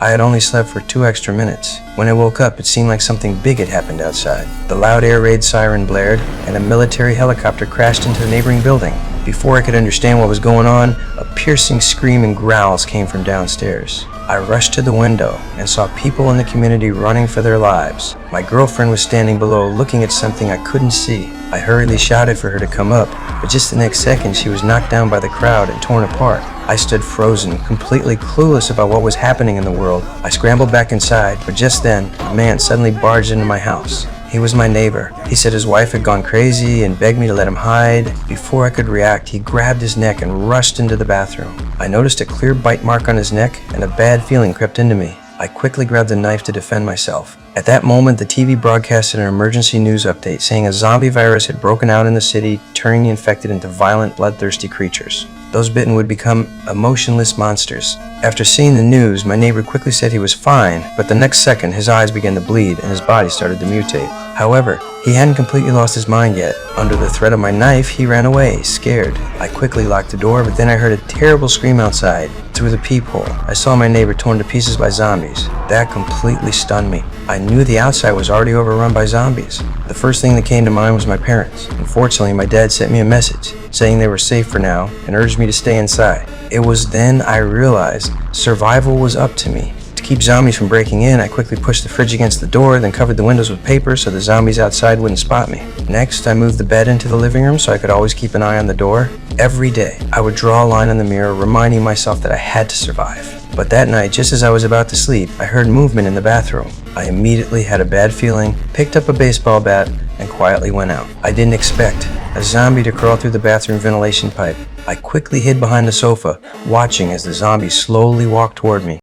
I had only slept for 2 extra minutes. When I woke up, it seemed like something big had happened outside. The loud air raid siren blared, and a military helicopter crashed into the neighboring building. Before I could understand what was going on, a piercing scream and growls came from downstairs. I rushed to the window and saw people in the community running for their lives. My girlfriend was standing below looking at something I couldn't see. I hurriedly shouted for her to come up, but just the next second she was knocked down by the crowd and torn apart. I stood frozen, completely clueless about what was happening in the world. I scrambled back inside, but just then, a man suddenly barged into my house. He was my neighbor. He said his wife had gone crazy and begged me to let him hide. Before I could react, he grabbed his neck and rushed into the bathroom. I noticed a clear bite mark on his neck, and a bad feeling crept into me. I quickly grabbed a knife to defend myself. At that moment, the TV broadcasted an emergency news update saying a zombie virus had broken out in the city, turning the infected into violent, bloodthirsty creatures. Those bitten would become emotionless monsters. After seeing the news, my neighbor quickly said he was fine, but the next second his eyes began to bleed and his body started to mutate. However, he hadn't completely lost his mind yet. Under the threat of my knife, he ran away, scared. I quickly locked the door, but then I heard a terrible scream outside. Through the peephole, I saw my neighbor torn to pieces by zombies. That completely stunned me. I knew the outside was already overrun by zombies. The first thing that came to mind was my parents. Unfortunately, my dad sent me a message saying they were safe for now and urged me to stay inside. It was then I realized survival was up to me. To keep zombies from breaking in, I quickly pushed the fridge against the door, then covered the windows with paper so the zombies outside wouldn't spot me. Next, I moved the bed into the living room so I could always keep an eye on the door. Every day, I would draw a line on the mirror, reminding myself that I had to survive. But that night, just as I was about to sleep, I heard movement in the bathroom. I immediately had a bad feeling, picked up a baseball bat, and quietly went out. I didn't expect a zombie to crawl through the bathroom ventilation pipe. I quickly hid behind the sofa, watching as the zombie slowly walked toward me.